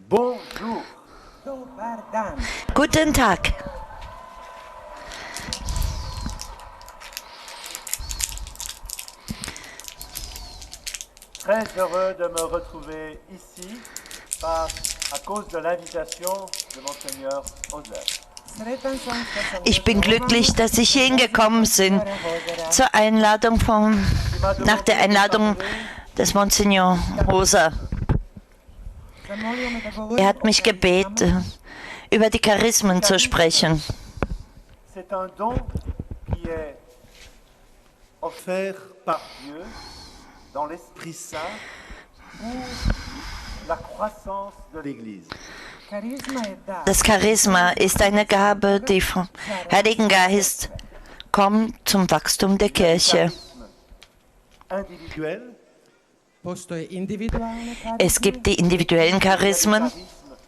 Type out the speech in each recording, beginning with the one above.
Bonjour. Guten Tag. Très heureux de me retrouver ici à cause de l'invitation de Monseigneur Osler. Ich bin glücklich, dass Sie hierhin gekommen sind nach der Einladung des Monsignor Rosa. Er hat mich gebeten, über die Charismen zu sprechen. C'est un don qui est offert par Dieu dans l'Esprit Saint pour la croissance de l'Église. Das Charisma ist eine Gabe, die vom Heiligen Geist kommt zum Wachstum der Kirche. Individuel, Es gibt die individuellen Charismen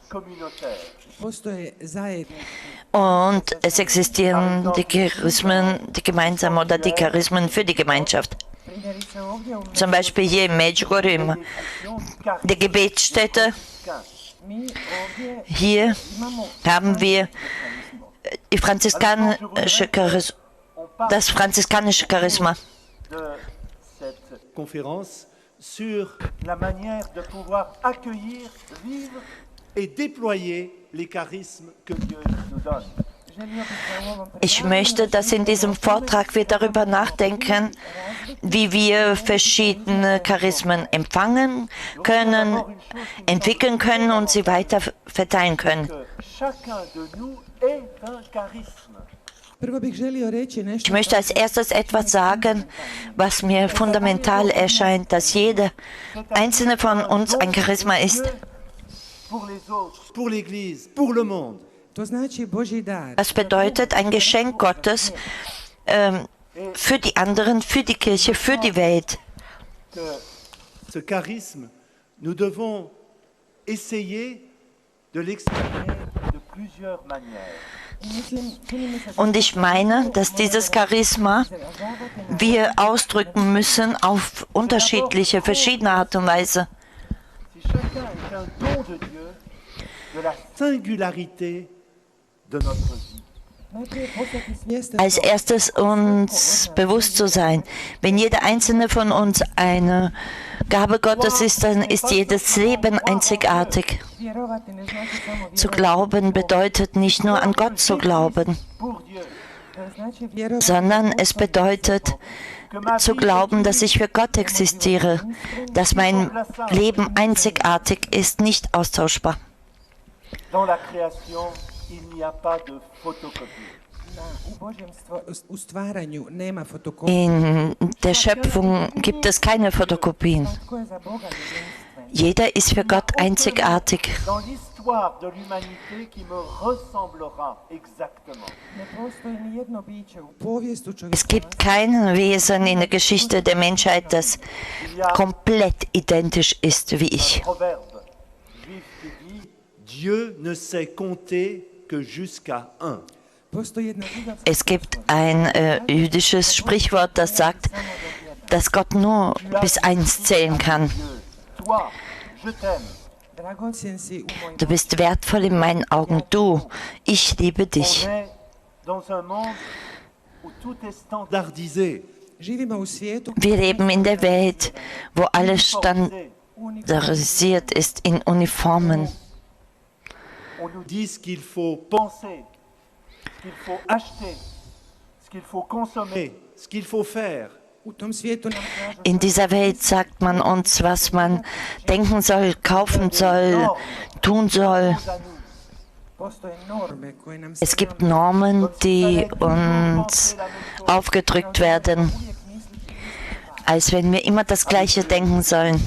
communautaire. und es existieren die Charismen, die gemeinsam oder die Charismen für die Gemeinschaft. Zum Beispiel hier in Medjugorje, die Gebetsstätte. Hier haben wir die das franziskanische Charisma. De cette conférence sur la manière de pouvoir accueillir, vivre et déployer les charismes que Dieu nous donne. Ich möchte, dass in diesem Vortrag wir darüber nachdenken, wie wir verschiedene Charismen empfangen können, entwickeln können und sie weiter verteilen können. Que chacun de nous est un charisme. Ich möchte als erstes etwas sagen, was mir fundamental erscheint, dass jeder einzelne von uns ein Charisma ist. Pour les autres, pour l'Église, pour le monde. Das bedeutet ein Geschenk Gottes für die anderen, für die Kirche, für die Welt. Que ce charisme, nous devons essayer de l'exprimer de plusieurs manières. Und ich meine, dass dieses Charisma wir ausdrücken müssen auf unterschiedliche, verschiedene Art und Weise. Si chacun est un don de Dieu, de la singularité de notre vie. Als erstes uns bewusst zu sein, wenn jeder einzelne von uns eine Gabe Gottes ist, dann ist jedes Leben einzigartig. Zu glauben bedeutet nicht nur an Gott zu glauben, Pour Dieu, sondern es bedeutet zu glauben, dass ich für Gott existiere, dass mein Leben einzigartig ist, nicht austauschbar. dans la création, il n'y a pas de photocopie. In der Schöpfung gibt es keine Fotokopien. Jeder ist für Gott einzigartig. Dans l'histoire de l'humanité qui me ressemblera exactement. Es gibt kein Wesen in der Geschichte der Menschheit, das komplett identisch ist wie ich. Proverbe juif qui dit Dieu ne sait compter que jusqu'à un. Es gibt ein jüdisches Sprichwort, das sagt, dass Gott nur bis 1 zählen kann. Toi, je t'aime. Du bist wertvoll in meinen Augen. Du, ich liebe dich. On est dans un monde où tout est standardisé. Wir leben in der Welt, wo alles standardisiert ist in Uniformen. On nous dit ce qu'il faut penser, ce qu'il faut acheter, ce qu'il faut consommer, ce qu'il faut faire. In dieser Welt sagt man uns, was man denken soll, kaufen soll, tun soll. Es gibt Normen, die uns aufgedrückt werden, als wenn wir immer das Gleiche denken sollen.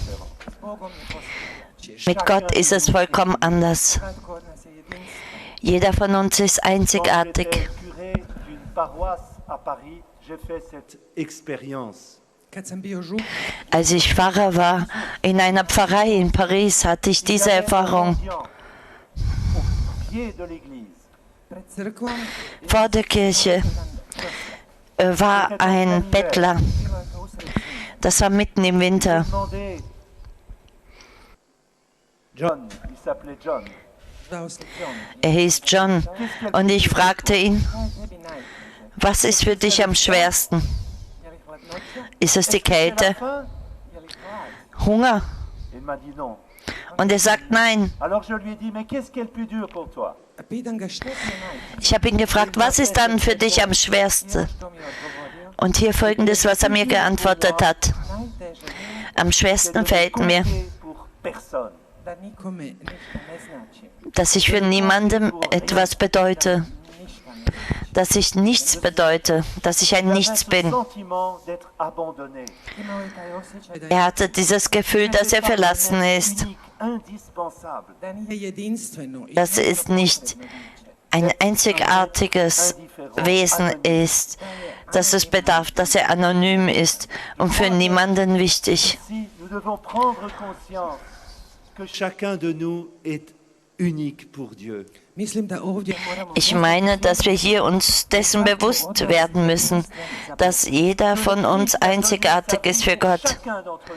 Mit Gott ist es vollkommen anders. Jeder von uns ist einzigartig. Curé d'une paroisse à Paris, j'ai fait cette expérience. Als ich Pfarrer war in einer Pfarrei in Paris, hatte ich diese Erfahrung. Au pied de l'église, Vor der Kirche war ein Bettler. Das war mitten im Winter. demandez John, il s'appelait John. Er hieß John und ich fragte ihn, was ist für dich am schwersten? Ist es die Kälte? Hunger? Il m'a dit non. Und er sagt nein. Alors je lui ai dit, mais qu'est-ce qui est le plus dur pour toi? Ich habe ihn gefragt, was ist dann für dich am schwersten? Und hier folgendes, was er mir geantwortet hat. Am schwersten fällt mir, Pour personne. dass ich für niemandem etwas bedeute, dass ich nichts bedeute, dass ich ein Nichts bin. Sentiment d'être abandonné. Er hatte dieses Gefühl, dass er verlassen ist. Unique, indispensable. Dass es nicht ein einzigartiges Wesen ist, dass es bedarf, dass er anonym ist und für niemanden wichtig. Si nous devons prendre conscience que chacun de nous est unique pour Dieu. Ich meine, dass wir hier uns dessen bewusst werden müssen, dass jeder von uns einzigartig ist für Gott, Chacun d'entre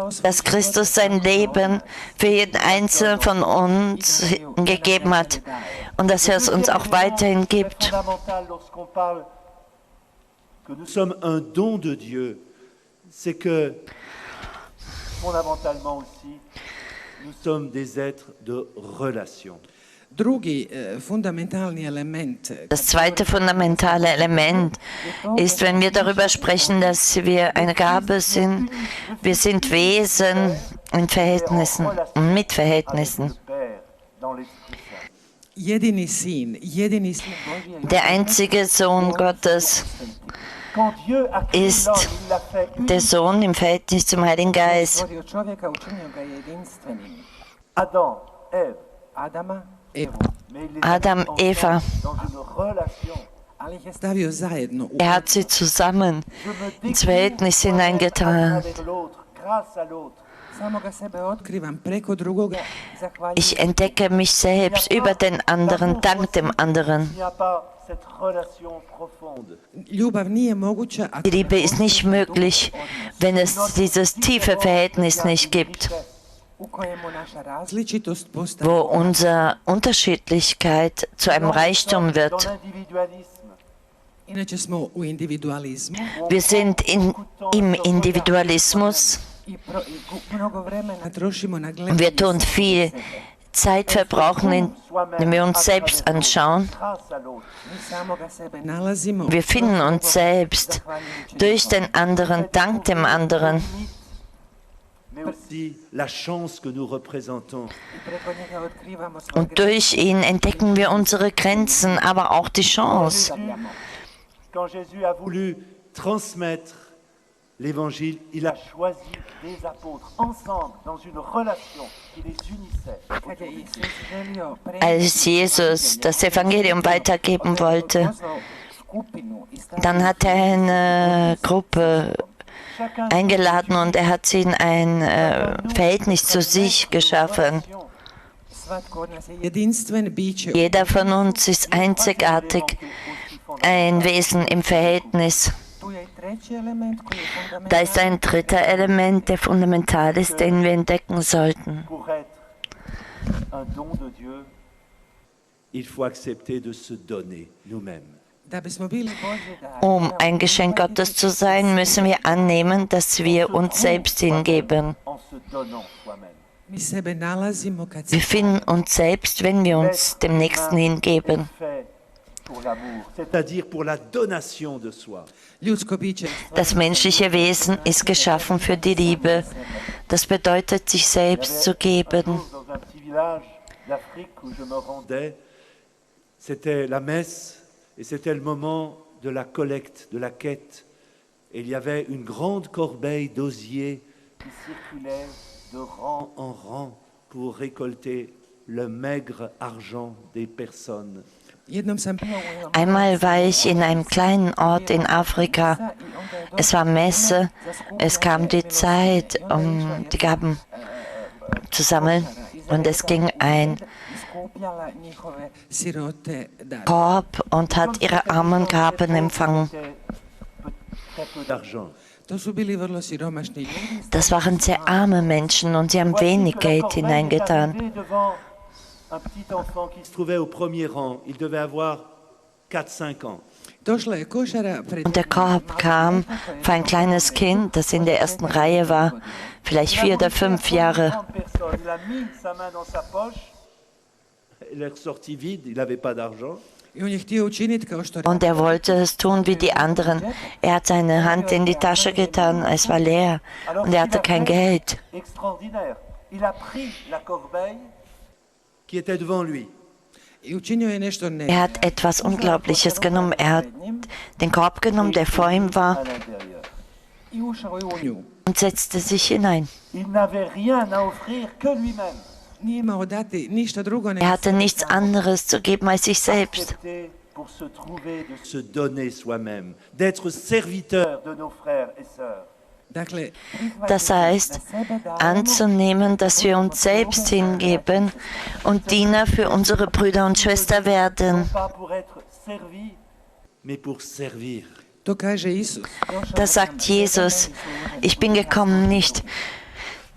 nous. dass Christus sein Leben für jeden Einzelnen von uns gegeben hat und dass er es uns auch weiterhin gibt. Fondamental lorsqu'on parle que nous sommes un don de Dieu, c'est que fondamentalement aussi, nous sommes des êtres de relation. Drugi fundamentalni element Das zweite fundamentale Element ist, wenn wir darüber sprechen, dass wir eine Gabe sind, wir sind Wesen in Verhältnissen und mit Verhältnissen. Le Père dans l'Esprit Saint. jedini sin Der einzige Sohn Gottes Quand Dieu a créé ist l'homme, il l'a fait der unique. Sohn im Verhältnis zum Heiligen Geist. stvorio čovjeka, učinio ga jedinstvenim. Adam, Ève, Adama, Evu. mais il les Adam, a mis Eva. ensemble dans une relation. Ali ih je stavio zajedno u Er hat sie zusammen Je me ins découvre Verhältnis moi-même à hineingetan. travers l'autre, grâce à l'autre. samoga sebe otkrivam preko drugoga, zahvaljujem. Ich entdecke mich selbst über den anderen, dank dem anderen. Il n'y a pas cette relation profonde. Ljubav nije moguća ako Die Liebe ist nicht möglich, wenn es dieses tiefe Verhältnis nicht gibt, u kojemu naša različitost postaje wo unsere Unterschiedlichkeit zu einem Reichtum Dans wird. l'individualisme, Inače smo u individualizmu Wir sind im Individualismus. i mnogo vremena trošimo na Wir gledanje tun viel Zeit verbrauchen, indem wir uns selbst anschauen. grâce à l'autre. mi samoga sebe nalazimo Wir finden uns selbst durch den anderen, dank dem anderen. Mais aussi la chance que nous représentons. i preko njega otkrivamo svoje Und durch ihn entdecken wir unsere Grenzen, aber auch die Chance. Quand Jésus a voulu transmettre l'évangile, il a choisi des apôtres ensemble dans une relation qui les unissait. Kad je Isus želio Als Jesus das Evangelium weitergeben wollte, pozvao skupinu i stavio dann hat er eine Gruppe Chacun eingeladen und er hat sie in ein Verhältnis zu sich geschaffen. svatko od nas je jedinstven biće Jeder von uns ist einzigartig, ein Wesen im Verhältnis. tu je i treći element koji je Da fundamental ist ein dritter Element, der fundamental ist, den wir entdecken sollten. pour être un don de Dieu, il faut accepter de se donner nous-mêmes. da bismo bili Božji dar Ein Geschenk Gottes zu sein, müssen wir annehmen, dass wir uns selbst hingeben. En se donnant soi-même. mi sebe nalazimo kad se Wir finden uns selbst, wenn wir uns dem Nächsten hingeben. Fait pour l'amour, c'est-à-dire pour la donation de soi. ljudsko biće Das menschliche Wesen ist geschaffen für die Liebe. Das bedeutet, sich selbst zu geben. Dans un petit village d'Afrique où je me rendais, c'était la messe et c'était le moment de la collecte, de la quête. Et il y avait une grande corbeille d'osier qui circulait de rang en rang pour récolter le maigre argent des personnes. jednom sam bio u jednom Einmal war ich in einem kleinen Ort in Afrika. i onda je Es war Messe, es kam die Zeit, um die Gaben zu sammeln und es ging ein iskupljala njihove sirote dar. Korb und hat ihre armen Gaben empfangen. Très peu d'argent. To su bili vrlo siromašni ljudi. Das waren sehr arme Menschen und sie haben wenig Geld hineingetan. Un petit enfant qui se trouvait au premier rang, il devait avoir 4-5 ans. Došla je košara pred Und der Korb kam für ein kleines Kind, das in der ersten Reihe war, vielleicht 4 oder 5 Jahre. Il a mis sa main dans sa poche, il est ressorti vide, il n'avait pas d'argent. i on je htio učiniti kao što Und er wollte es tun wie die anderen. Er hat seine Hand in die Tasche getan, es war leer und er hatte kein Geld. Extraordinaire. Il a pris la corbeille qui était devant lui. I učinio je nešto ne. Er hat etwas Unglaubliches genommen. Er hat den Korb genommen, der vor ihm war, À l'intérieur. I ušao je u nju. und setzte sich hinein. Il n'avait rien à offrir que lui-même. Nije imao dati ništa drugo Er nego hatte nichts anderes zu geben als sich selbst. Accepter pour se trouver, de se donner soi-même, d'être serviteur de nos frères et sœurs. Dakle, Das heißt, anzunehmen, dass wir uns selbst hingeben und Diener für unsere Brüder und Schwestern werden. Pas pour être servi, mais pour servir. to kaže Isus. Das sagt Jesus. Ich bin gekommen nicht,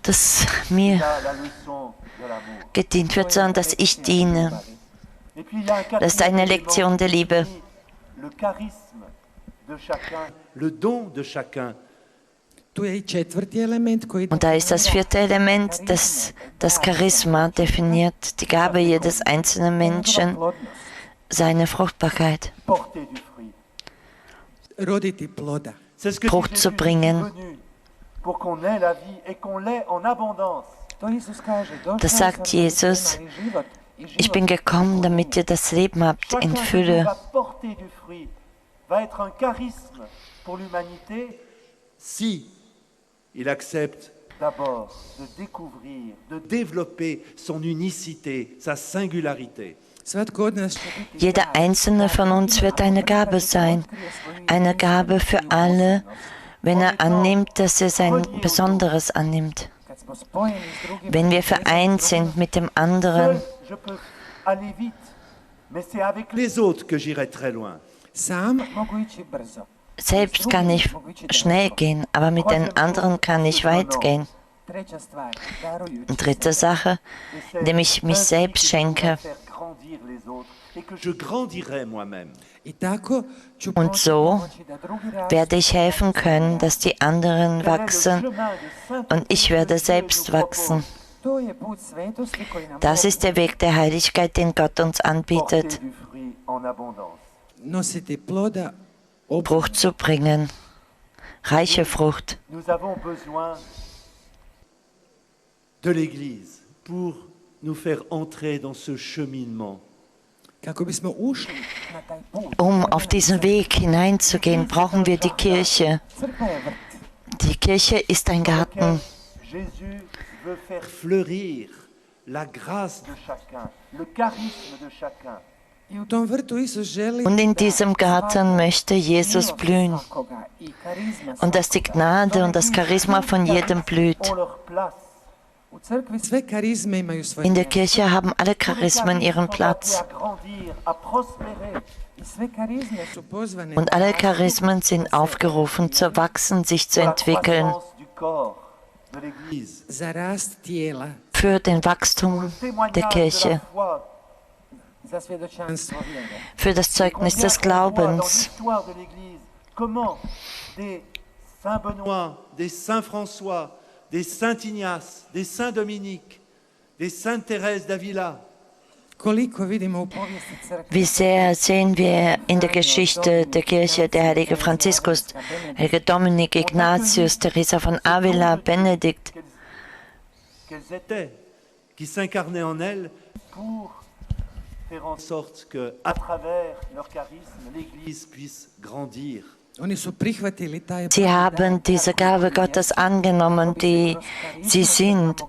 dass mir Là, la leçon de l'amour. gedient wird, sondern dass ich diene. Et puis il y a un Das ist eine Lektion der Liebe. le charisme de chacun, le don de chacun. Tu je i četvrti element koji Und da ist das vierte Element, das Charisma definiert, die Gabe jedes einzelnen Menschen, seine Fruchtbarkeit, Porter du fruit. roditi ploda. C'est ce que Frucht dit zu Jésus, bringen. il est venu pour qu'on ait la vie et qu'on l'ait en abondance. To Isus kaže. Došao Das sagt sam da biste Jesus. imali život i Ich život bin gekommen, damit ihr das Leben habt Chacun in de nous Fülle. va porter du fruit, va être un charisme pour l'humanité si il accepte d'abord de découvrir, de développer son unicité, sa singularité. Svatko od nas će biti Jeder einzelne von uns wird eine Gabe sein, eine Gabe für alle, wenn er annimmt, dass er sein Besonderes annimmt. kad smo spojeni s drugim. Wenn wir vereint sind mit dem anderen, Seul, je peux aller vite, mais c'est avec les autres que j'irai très loin. Sam mogu ići brzo. selbst kann ich schnell gehen, aber mit den anderen kann ich weit gehen. Treća stvar, darujući. Und dritte Sache, indem ich mich selbst schenke. Faire grandir les autres et que je grandirai moi-même. I tako ću Und so pomoći da drugi rastu. werde ich helfen können, dass die anderen Quel est le wachsen chemin de sainteté und ich que werde Dieu selbst nous wachsen. propose? To je put svetosti koji nam Das ist der Weg der Heiligkeit, den Gott uns Porter anbietet, du fruit en abondance. nositi ploda. Frucht zu bringen, reiche Frucht. Nous avons besoin de l'Église pour nous faire entrer dans ce cheminement. Kako bismo ušli na taj put. Auf diesen Weg hineinzugehen, brauchen wir die Kirche. Crkva je vrt. Die Kirche ist ein Garten. Jésus veut faire fleurir la grâce de chacun, le charisme de chacun. I u tom vrtu Isus želi Und in da diesem Garten möchte Jesus milost blühen svakoga i karizma und dass die Gnade und das Charisma von jedem blüht. Ont leur place. u crkvi sve karizme imaju svoje In der mjesto. Kirche haben alle Charismen ihren Sont Platz. appelés à grandir, à prospérer. I sve karizme su pozvane Und alle Charismen sind aufgerufen zu wachsen, sich zu Pour la entwickeln, croissance du corps de l'Église. za rast tijela, für den Wachstum der Témoignage de la Kirche, foi. za svjedočanstvo vjere. für das Zeugnis Combien des on voit dans Glaubens. l'histoire de l'Église comment des Saint Benoît, des Saint François, des Saint Ignace, des Saint Dominique, des Sainte Thérèse d'Avila, Koliko vidimo u povijesti crkve, Wie sehr sehen wir in der Geschichte der Kirche der heilige Franziskus, heilige Dominik, Ignatius, Teresa von Avila, Benedikt, qu'elles étaient, qui s'incarnaient en elles pour faire en sorte que, à travers leur charisme, l'Église puisse grandir. oni su prihvatili taj Sie haben diese Gabe Gottes angenommen, die sie sind,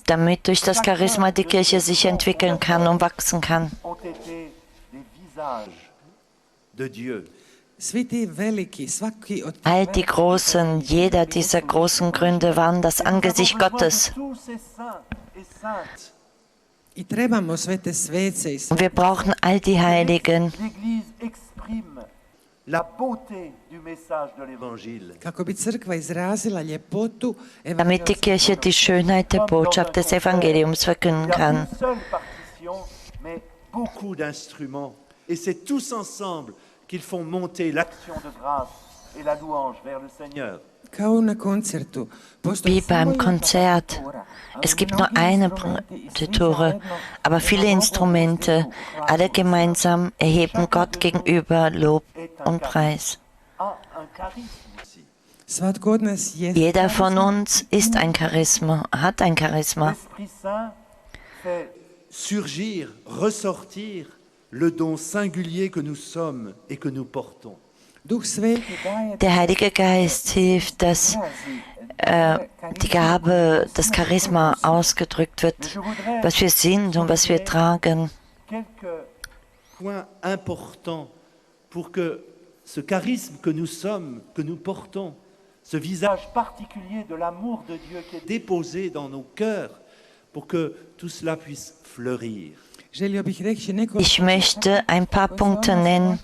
damit durch das Charisma die Kirche sich entwickeln kann und wachsen kann. Ont été des visages de Dieu. Svi ti veliki, svaki od All die Großen, jeder dieser großen Gründe waren das Angesicht Gottes. Tous ces saints et saintes. i trebamo sve te svece i sve. Und wir brauchen all die Heiligen. L'Église exprime la beauté du message de l'Évangile. kako bi crkva izrazila ljepotu damit die Kirche die Schönheit der Botschaft des Evangeliums verkünden Il y a kann. une seule partition, mais beaucoup d'instruments. Et c'est tous ensemble qu'ils font monter l'action de grâce et la louange vers le Seigneur. Kao na koncertu. Postoji Wie samo beim jedna Konzert. partitura, ali Es gibt mnogi nur eine instrumenti i svi Partitur, zajedno aber viele imamo Instrumente, ovu uzdižnu alle hlasnu gemeinsam erheben Gott gegenüber Lob und Preis. A un charisme aussi. Svatko od nas je Jeder von uns ist ein Charisma, hat ein Charisma. L'Esprit Saint fait surgir, ressortir le don singulier que nous sommes et que nous portons. Duh Sveti daje Der Heilige Geist hilft, dass die Gabe, das Charisma ausgedrückt wird, was wir sind und was wir tragen. Quelques points importants pour que ce charisme que nous sommes, que nous portons, ce visage particulier de l'amour de Dieu qui est déposé dans nos cœurs, pour que tout cela puisse fleurir. Želio bih reći nekoliko Ich möchte ein paar Punkte nennen,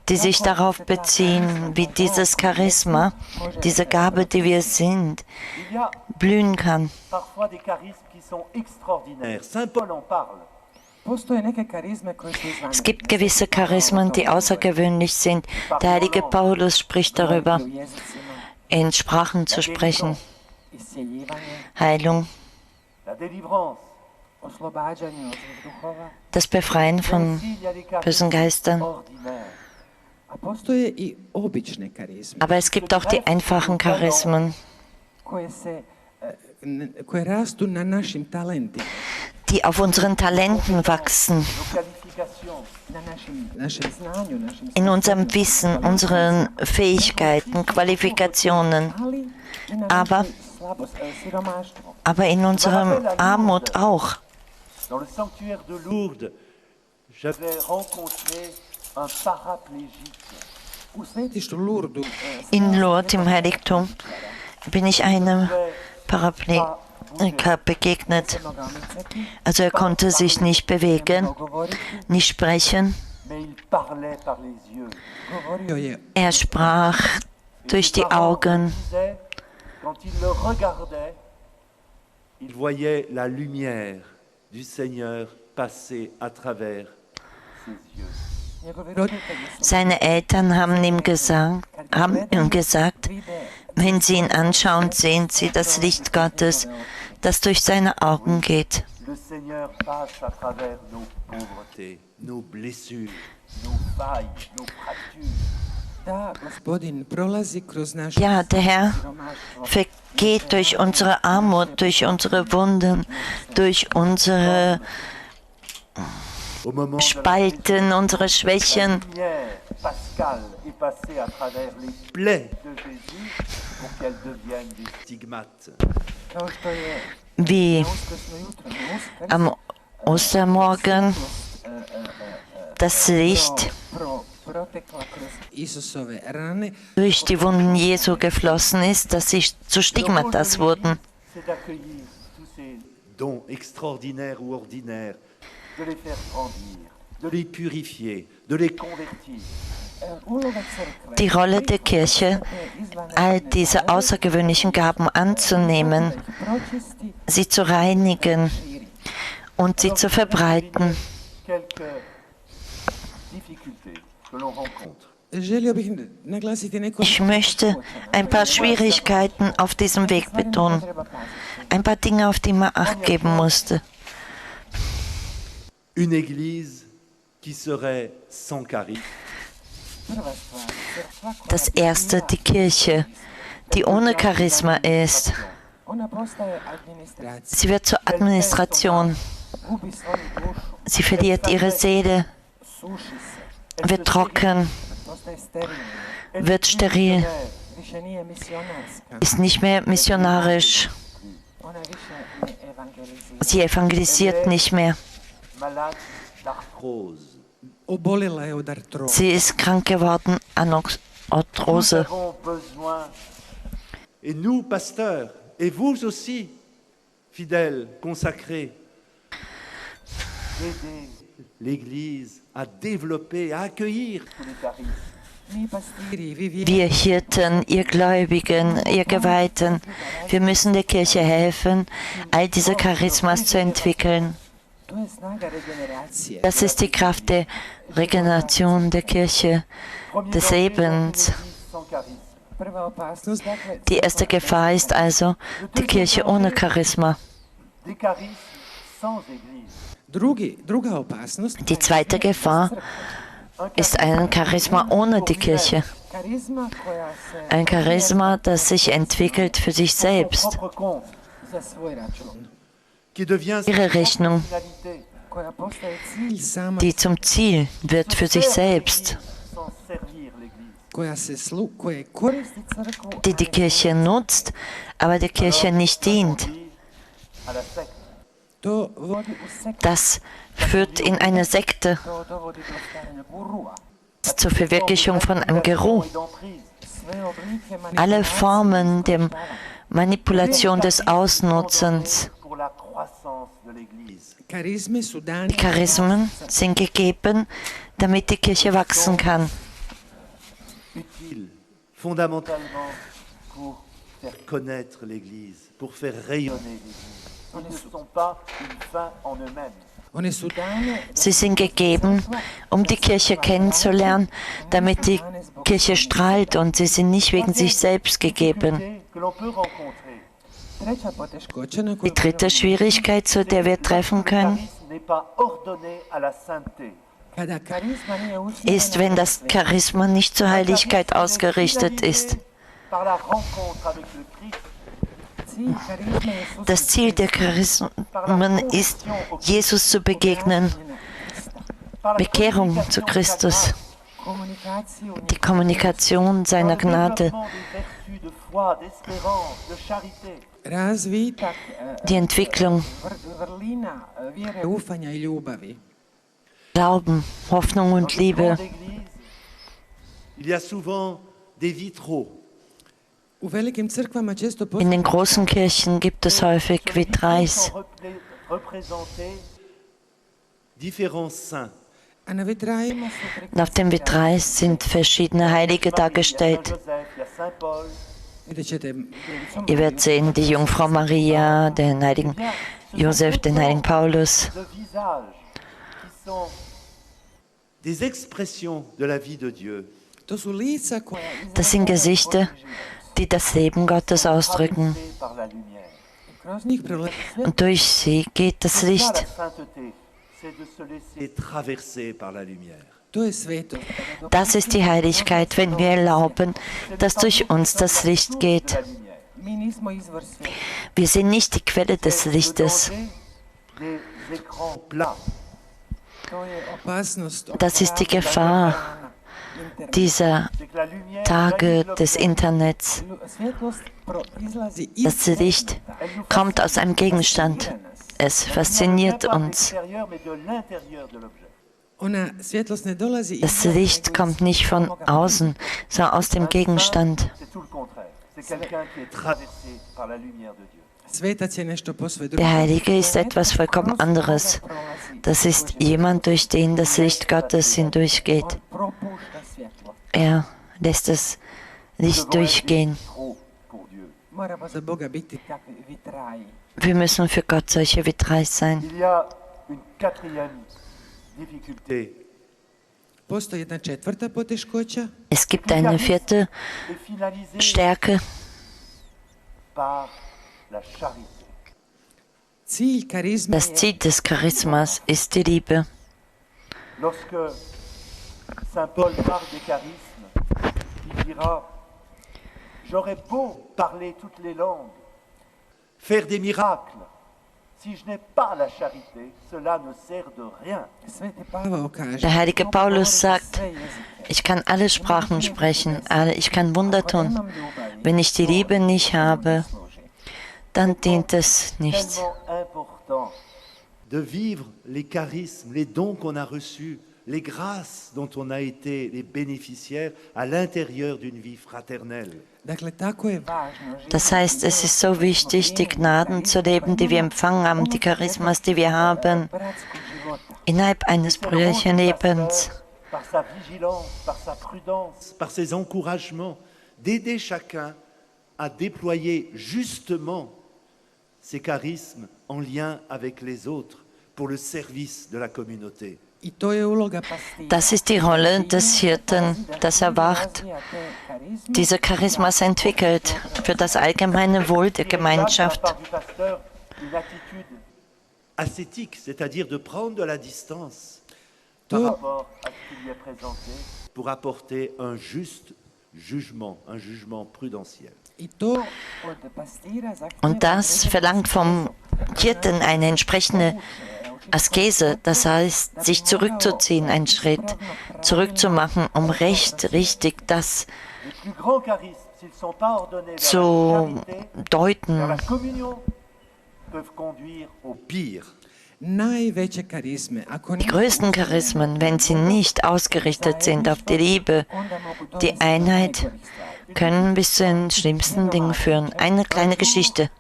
die sich darauf beziehen, wie dieses Charisma, diese Gabe, die wir sind, Il y a blühen kann. parfois des charismes qui sont extraordinaires. Saint Paul en parle. Postoje neke karizme koje su Es izvanredne. gibt gewisse Charismen, die außergewöhnlich sind. Der heilige Paulus spricht darüber, U jezicima, in Sprachen zu sprechen, isjeljivanje, Heilung, La délivrance. oslobađanje od zlih duhova. das Befreien von Aussi, il y a des charismes bösen Geistern. ordinaires. A postoje i obične karizme Aber es gibt auch die einfachen Charismen, koje rastu na našim talentima, die auf unseren Talenten wachsen, Nos qualifications. na našem znanju, našim in unserem Wissen, unseren Fähigkeiten, Qualifikationen, ali i na Aber- našoj siromaštvu. aber in unserem Armut auch. Dans le sanctuaire de Lourdes, j'avais rencontré un paraplégique. U svetištu Lurdu In Lourdes im Heiligtum bin ich einem Paraplegiker begegnet. Also er konnte sich nicht bewegen, nicht sprechen. Mais il parlait par les yeux. govorio je Er sprach durch die Augen. Disait, quand il le regardait, il voyait la lumière du Seigneur passer à travers ses yeux. njegovi roditelji su Seine Eltern haben ihm gesagt, wenn sie ihn anschauen, sehen sie das Licht Gottes, das durch seine Augen geht. Le Seigneur passe à travers nos pauvretés, nos blessures, nos failles, nos fractures. da gospodin prolazi kroz naše Ja, der Herr siromaštvo, vergeht durch unsere Armut, durch unsere Wunden, durch unsere Au moment de la Spalten, unsere Schwächen. lumière pascale est passée à travers les plaies de Jésus pour qu'elles deviennent des stigmates. kao što je Wie na uskrsno jutro, na uskrs, am Ostermorgen das Licht protekla kroz Isusove rane, durch die Wunden Jesu geflossen ist, dass sie zu Stigmatas wurden. C'est d'accueillir tous ces dons extraordinaires ou ordinaires, de les faire grandir, de les purifier, de les convertir. uloga crkve, Die Rolle der Kirche, all diese außergewöhnlichen Gaben anzunehmen, pročisti, sie zu reinigen širi. und sie zu verbreiten. Quelques difficultés que l'on rencontre. Želio bih naglasiti neko Ich möchte ein paar Schwierigkeiten auf diesem Weg betonen, ein paar Dinge, auf die man Acht geben musste. Une église qui serait sans charisme, Prva stvar, crkva koja Das erste, die Kirche, die ohne Charisma ist. ona postaje administracija, Sie wird zur Administration. gubi svoju dušu, Sie verliert ihre Seele, suši se, wird trocken, postaje sterilna, wird steril, više nije misionarska, ist nicht mehr missionarisch. ona više ne evangelizira. Sie evangelisiert nicht mehr. malade d'arthrose. Obolela je od artroze. Sie ist krank geworden an Nous Arthrose. avons besoin, et nous, pasteurs, et vous aussi, fidèles, consacrés, d'aider l'Église à développer, à accueillir tous les charismes. Wir Hirten, ihr Gläubigen, ihr Geweihten, wir müssen der Kirche helfen, all diese Charismas zu entwickeln. Das ist die Kraft der Regeneration der Kirche, des Lebens. Die erste Gefahr ist also die Kirche ohne Charisma. Die zweite Gefahr ist ein Charisma ohne die Kirche. Ein Charisma, das sich entwickelt für sich selbst. Ihre Rechnung, die zum Ziel wird für sich selbst, die die Kirche nutzt, aber der Kirche nicht dient. Das führt in eine Sekte zur Verwirklichung von einem Geruch. Alle Formen der Manipulation des Ausnutzens. Die Charismen sind gegeben, damit die Kirche wachsen kann. Fondamentalement pour faire connaître l'Église, pour faire rayonner l'Église. Ils ne sont pas une fin en eux-mêmes. Sie sind gegeben, um die Kirche kennenzulernen, damit die Kirche strahlt, und sie sind nicht wegen sich selbst gegeben. Die dritte Schwierigkeit, zu der wir treffen können, ist, wenn das Charisma nicht zur Heiligkeit ausgerichtet ist. Das Ziel der Charismen ist, Jesus zu begegnen, Bekehrung zu Christus, die Kommunikation seiner Gnade, die Entwicklung, Glauben, Hoffnung und Liebe. Il y a souvent des vitraux. In den großen Kirchen gibt es häufig Vitrailles. Und auf den Vitrailles sind verschiedene Heilige dargestellt. Ihr werdet sehen, die Jungfrau Maria, den heiligen Josef, den heiligen Paulus. Des expressions de la vie de Dieu. Das sind Gesichter, die das Leben Gottes ausdrücken. Und durch sie geht das Licht. Das ist die Heiligkeit, wenn wir erlauben, dass durch uns das Licht geht. Wir sind nicht die Quelle des Lichtes. Das ist die Gefahr dieser Tage des Internets. Das Licht kommt aus einem Gegenstand. Es fasziniert uns. Das Licht kommt nicht von außen, sondern aus dem Gegenstand. Der Heilige ist etwas vollkommen anderes. Das ist jemand, durch den das Licht Gottes hindurchgeht. Er lässt das Licht durchgehen. Wir müssen für Gott solche Vitrailles sein. Es gibt eine vierte Stärke. Das Ziel des Charismas ist die Liebe. Lorsque Saint Paul parle des charismes, il dira: j'aurais beau parler toutes les langues, faire des miracles, si je n'ai pas la charité, cela ne sert de rien. Der heilige Paulus sagt, ich kann alle Sprachen sprechen, ich kann Wunder tun. Wenn ich die Liebe nicht habe, dann dient es nichts. De vivre les charismes, les dons qu'on a reçus, les grâces dont on a été les bénéficiaires à l'intérieur d'une vie fraternelle. Das heißt, es ist so wichtig, die Gnaden zu leben, die wir empfangen haben, die Charismas, die wir haben, innerhalb eines brüderlichen Lebens. par sa vigilance, par sa prudence, par ses encouragements, d'aider chacun à déployer justement ses charismes en lien avec les autres pour le service de la communauté. I to je uloga pastira. Das ist die Rolle des Hirten, dass er wacht, diese Charismas entwickelt für das allgemeine Wohl der Gemeinschaft. Par du pasteur une attitude ascétique, c'est-à-dire de prendre de la distance par rapport à ce qui lui est présenté pour apporter un juste jugement, un jugement prudentiel. I to od pastira zahtjeva Und das verlangt vom Hirten eine entsprechende Askese, das heißt, sich zurückzuziehen, einen Schritt zurückzumachen, um richtig das Les plus grands charismes, s'ils ne sont pas ordonnés vers zu la charité, vers deuten. la communion, peuvent conduire au pire. najveće karizme. Ako Die größten Charismen, wenn sie nicht ausgerichtet sind auf die Liebe, die Einheit, können bis zu den schlimmsten Dingen führen. Eine kleine Geschichte.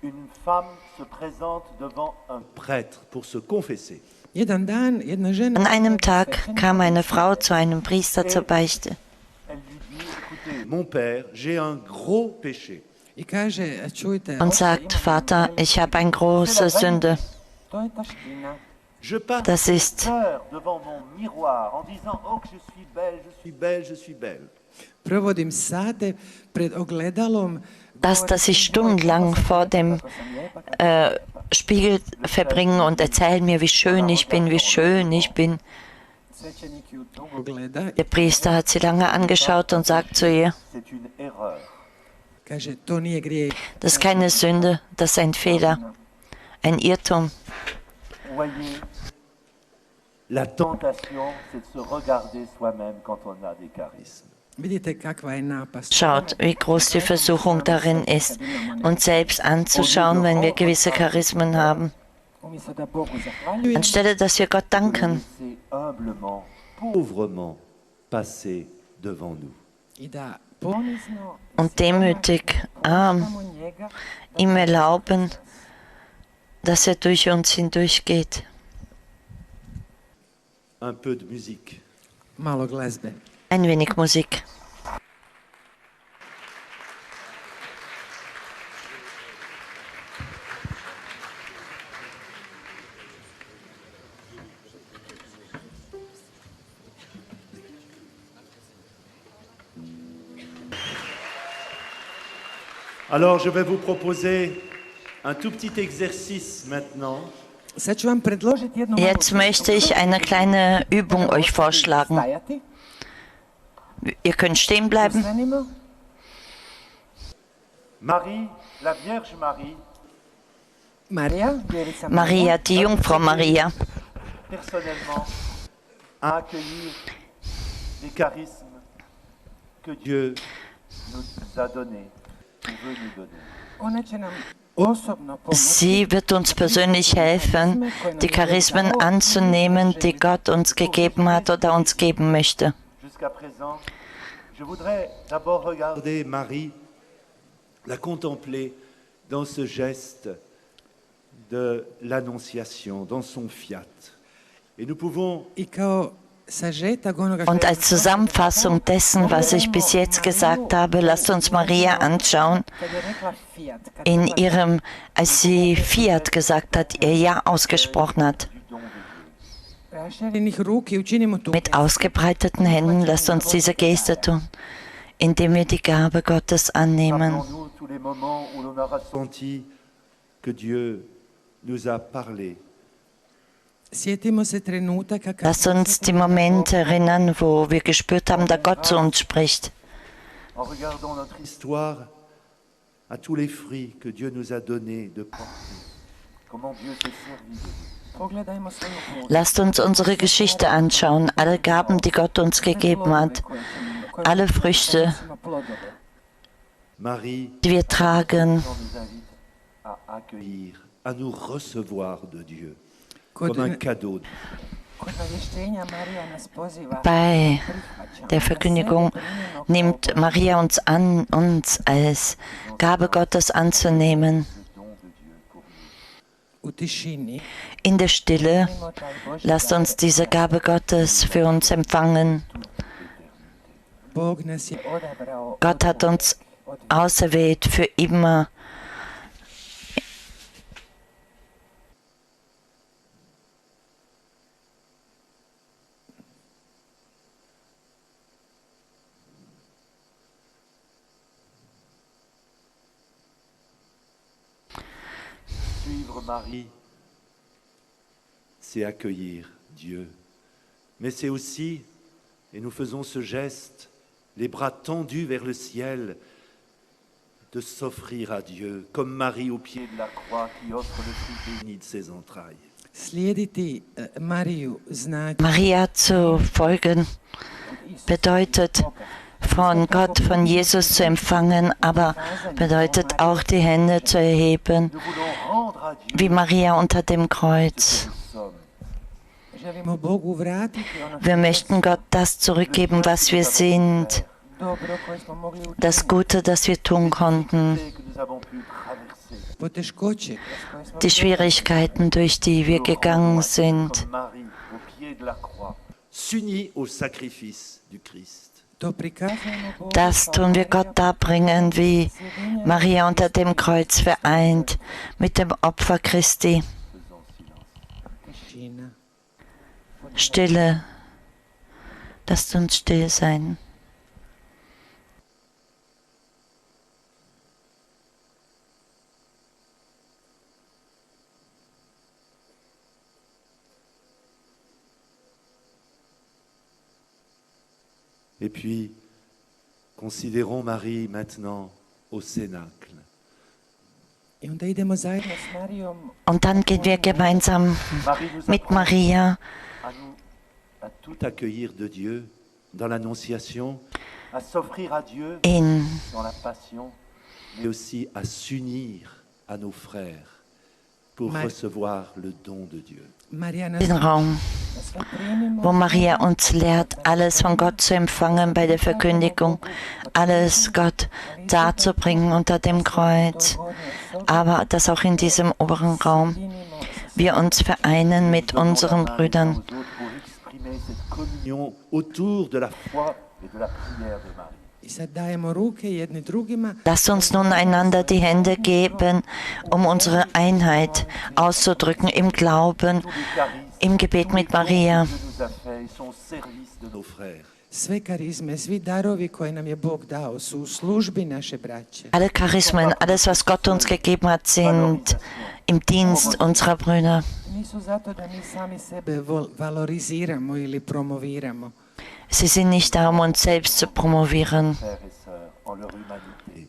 Une femme se présente devant un prêtre pour se confesser. Jedan dan jedna žena An einem Tag kam eine Frau zu einem Priester zur Beichte. Elle lui dit, écoutez, mon père, j'ai un gros péché. i kaže, čujte, Und sagt, Vater, ich habe eine große Sünde. to je taština. Je passe Das ist, heures devant mon miroir en disant, oh, que je suis belle, je suis belle, je suis belle. Provodim sate pred ogledalom. dass ich stundenlang vor dem Spiegel verbringe und erzähle mir, wie schön ich bin, wie schön ich bin. Svećenik ju dugo gleda. Der Priester hat sie lange angeschaut und sagt zu ihr, C'est une erreur. Kaže, to nije grijeh. das ist keine Sünde, das ist ein Fehler, ein Irrtum. Voyez, la tentation, c'est de se regarder soi-même quand on a des charismes. Vidite kakva je napast. Schaut, wie groß die Versuchung darin ist, uns selbst anzuschauen, wenn wir gewisse Charismen haben. Umjesto da Bogu zahvaljujem, Anstelle, dass wir Gott danken Laissez humblement, pauvrement passer devant nous. i da ponizno und demütig, arm, samo njega, ihm erlauben, dass er durch uns hindurchgeht. Un peu de musique. malo glezbe. Ein wenig Musik. Alors, je vais vous proposer un tout petit exercice maintenant. Sad ću vam predložiti jednu malu Jetzt möchte ich eine kleine Übung euch vorschlagen. stajati. Ihr könnt stehen bleiben. Ustanimo. Marie, la Vierge Marie, Marija, djevica Maria, die Jungfrau Maria, personnellement, à accueillir les charismes que Dieu nous a donnés, ou veut nous donner. Ona će nam osobno pomoći. sie wird uns persönlich helfen, die Charismen anzunehmen, die Gott uns gegeben hat oder uns geben möchte. Jusqu'à présent, je voudrais d'abord regarder Marie, la contempler dans ce geste de l'Annonciation, dans son fiat. Et nous pouvons I kao sažetak onoga što Und je als Zusammenfassung dessen, was ich bis jetzt gesagt habe, lasst uns Maria anschauen, kad je rekla fiat, kad in ihrem, als sie Fiat gesagt hat, ihr Ja ausgesprochen hat. du don de Dieu. raširenih ruki učinimo tu. Mit ausgebreiteten Händen lasst uns diese Geste tun, indem wir die Gabe Gottes annehmen. Rappelons-nous tous les moments où l'on aura senti que Dieu nous a parlé. Sjetimo se trenutaka kad Lasst uns die Momente erinnern, wo wir gespürt haben, dass Gott zu uns spricht. En regardant notre histoire, à tous les fruits que Dieu nous a donnés de porter. Comment Dieu s'est servi de nous. pogledajmo svoju put. Lasst uns unsere Geschichte anschauen, alle Gaben, die Gott uns gegeben hat, alle Früchte, Marie die wir tragen. nous invite à accueillir, à nous recevoir de Dieu comme un Kod, cadeau. kod navještenja Marija nas poziva Bei prihvaćamo der Verkündigung nimmt Maria uns an, uns als Gabe Gottes anzunehmen. Le don de Dieu pour nous. u tišini In der Stille, imamo taj Božji lasst dar. uns diese Gabe Gottes für uns empfangen. Bog nas je odabrao Gott hat uns auserwählt für immer. Suivre Marie, c'est accueillir Dieu. Mais c'est aussi, et nous faisons ce geste, les bras tendus vers le ciel, de s'offrir à Dieu, comme Marie au pied de la croix qui offre le fruit béni de ses entrailles. Slijediti Mariju znači Maria zu folgen bedeutet, von Gott, von Jesus zu empfangen, aber bedeutet auch die Hände zu erheben, Nous voulons rendre à Dieu wie Maria unter dem ce Kreuz. que nous sommes. želimo Bogu vratiti ono Wir möchten Gott das zurückgeben, was wir sind, dobro koje smo mogli učiniti, das Gute, das wir tun konnten, Que nous avons pu traverser. poteškoće kroz koje smo die Schwierigkeiten, durch die wir gegangen sind. Comme Marie au pied de la croix, s'unit au sacrifice du Christ. to prikazujemo Bogu Das tun wir Gott darbringen, wie Maria unter dem Kreuz vereint mit dem Opfer Christi. Faisons silence. tišina. Stille. Lasst uns still sein. Et puis, considérons Marie maintenant au Cénacle. I onda idemo zajedno s Marijom Und dann gehen wir gemeinsam Marie nous mit apprend Maria à tout accueillir de Dieu dans l'Annonciation, à s'offrir à Dieu in dans la Passion, mais aussi à s'unir à nos frères pour Ma- recevoir le don de Dieu. Marija nas den Raum, sve primimo wo Maria uns lehrt, alles von Gott zu empfangen bei der Verkündigung, alles Gott darzubringen unter dem Kreuz, aber das auch in diesem oberen Raum wir uns vereinen mit unseren Brüdern. Aux autres pour exprimer cette communion autour de la foi et de la prière de Marie. i sad dajemo ruke jedni drugima Lasst uns nun einander die Hände geben, um unsere Einheit auszudrücken im Glauben, Tous les charismes, im Gebet mit Maria. que Dieu nous a fait et sont au service de nos frères. sve karizme, svi darovi koje nam je Bog dao su u službi naše braće. Alle Charismen, alles, was Gott uns gegeben hat, sind im Dienst unserer Brüder. Nisu zato da mi sami sebe valoriziramo ili promoviramo, Sie sind nicht da, um uns selbst zu promovieren, Frères et sœurs, en leur humanité,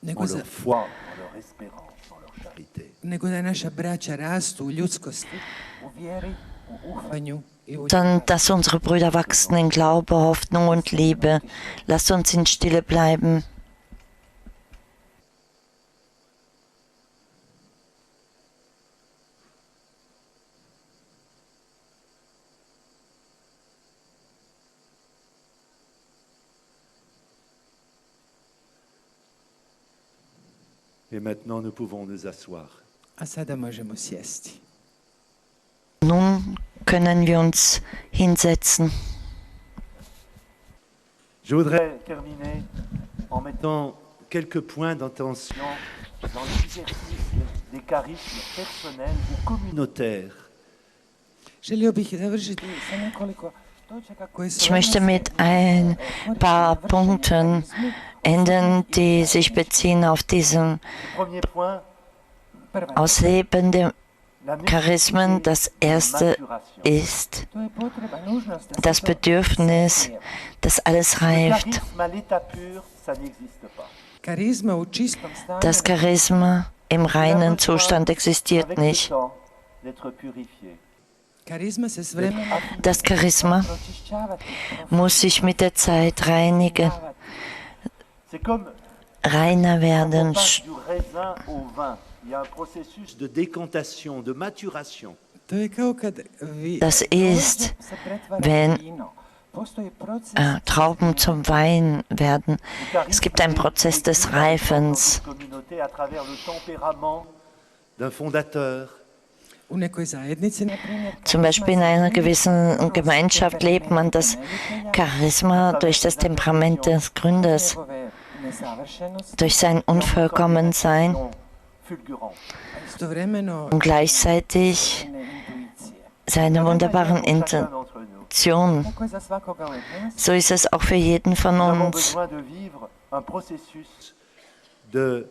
nego, en za, leur foi, en leur espérance, en leur charité. nego da naša braća rastu u ljudskosti, u vjeri, u ufanju i u sondern dass unsere Brüder wachsen in Glaube, Hoffnung und Liebe. Lasst uns in Stille bleiben. Et maintenant, nous pouvons nous asseoir. A sada možemo sjesti. Nun können wir uns hinsetzen. Je voudrais terminer en mettant quelques points d'attention dans l'exercice des charismes personnels ou communautaires. Želio bih završiti sa nekoliko točaka koje se Ich möchte mit ein paar Punkten enden, die sich beziehen auf diesen Premier point, auslebenden la Charismen. Das erste maturation. ist to je potreba, nužnost da das se to Bedürfnis, dass alles Le reift. charisme à l'état pur, ça n'existe pas. karizma u čistom stanju Das Charisma im reinen Zustand existiert Avec le nicht. temps d'être purifié. karizma se s vremenom Das Charisma pročišćavati, muss sich mit der Zeit reinigen, C'est comme reiner on werden. passe du raisin au vin. Il y a un processus de décantation, de maturation. to je kao kad Das ist, se pretvara wenn u vino. Postoji proces Trauben zum Wein werden. Es gibt einen Prozess des Reifens. Communauté à travers le tempérament d'un fondateur. U nekoj zajednici, Zum Beispiel in einer gewissen Gemeinschaft lebt man das Charisma durch das Temperament des Gründers, njegove nesavršenosti, durch sein Unvollkommensein Fulgurant. istovremeno und gleichzeitig njene intuicije. seine wunderbaren Chacun d'entre nous. Intentionen. Tako je za svakoga od nas. So ist es auch für jeden von Nous avons uns. besoin de vivre un processus de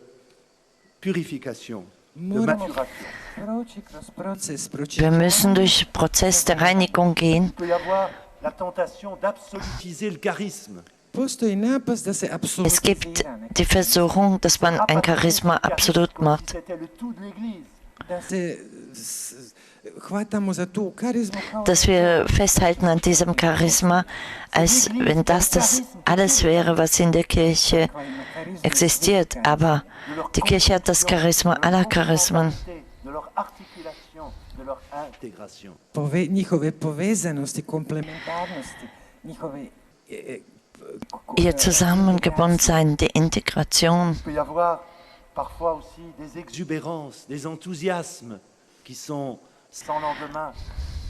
purification, de Moramo maturation. proći kroz proces Wir pročišćavanja. müssen durch Prozess der Reinigung gehen. Il peut y avoir la tentation d'absolutiser le charisme. Postoji napast da se Es gibt apsolutizira neki, die Versuchung, dass man ein Charisma absolut macht, C'était le tout de l'Église. da se hvatamo za tu karizmu kao dass wir festhalten an diesem Charisma, als wenn das alles wäre, was in der Kirche koja ima karizmu existiert. Aber De leur die Kirche hat das Charisma aller Charismen. de leur articulation, de leur intégration. njihove povezanosti, komplementarnosti, njihove Ihr Zusammengebundensein, die Integration. Il peut y avoir parfois aussi des exubérances, des enthousiasmes qui sont sans lendemain,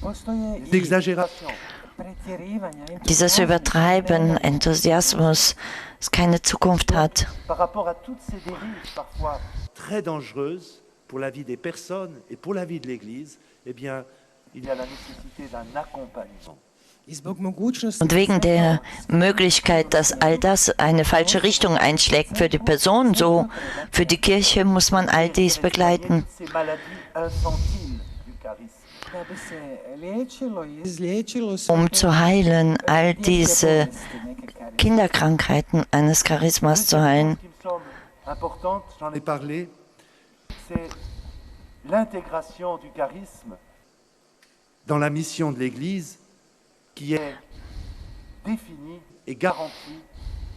postoje des i exagérations. pretjerivanja, Dieses Übertreiben, Enthusiasmus, das keine Zukunft hat. Par rapport à toutes ces dérives parfois très dangereuses pour la vie des personnes et pour la vie de l'Église, eh bien, il y a la nécessité d'un accompagnement. i zbog mogućnosti Und wegen der Möglichkeit, dass all das eine falsche Richtung einschlägt für die Person, so für die Kirche muss man all dies begleiten. Ces maladies infantiles du charisme. da bi se liječilo i izliječilo sve Um zu heilen, all dječje diese bolesti, neke karizme. Kinderkrankheiten eines Charismas zu heilen. Qui me semble importante, j'en ai parlé, c'est l'intégration du charisme dans la mission de l'Église qui est définie et garantie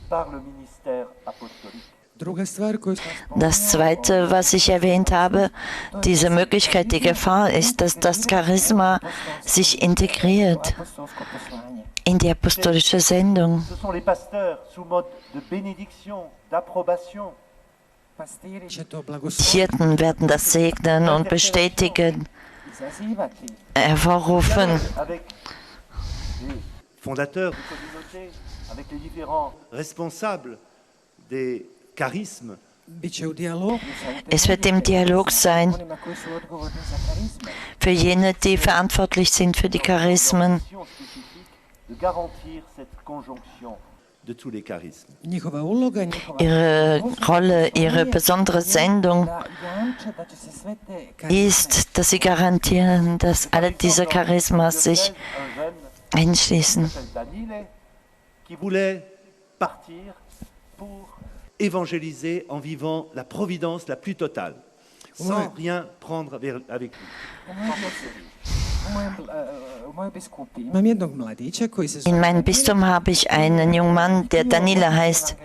par le ministère apostolique. Druga stvar koju sam Das Zweite, was ich erwähnt habe, diese Möglichkeit, die Gefahr ist, dass das Charisma sich integriert apostolsko poslanje. in die apostolische Sendung. Ce sont les pasteurs sous mode de bénédiction, d'approbation, Pastiri će to blagosloviti, Hirten werden das segnen und bestätigen, izazivati, hervorrufen. avec les fondateurs de communautés, avec les différents responsables des charismes. bit će u dijalogu sa Es wird im Dialog sein onima koji su odgovorni za karizme. für jene, die verantwortlich sind für die Charismen, Mission spécifique de garantir cette conjonction de tous les charismes. Njihova uloga, njihova ihre Rolle, ihre besondere Sendung da jamče da će se sve te karizme ist, dass sie garantieren, dass alle diese Charismas sich Un jeune einschließen. qui s'appelle Danile, qui voulait partir pour évangéliser en vivant la providence la plus totale, sans rien prendre avec lui. u mojoj biskupiji imam jednog mladića koji se In zove meinem Bistum habe ich einen jungen Mann, der Danila heißt,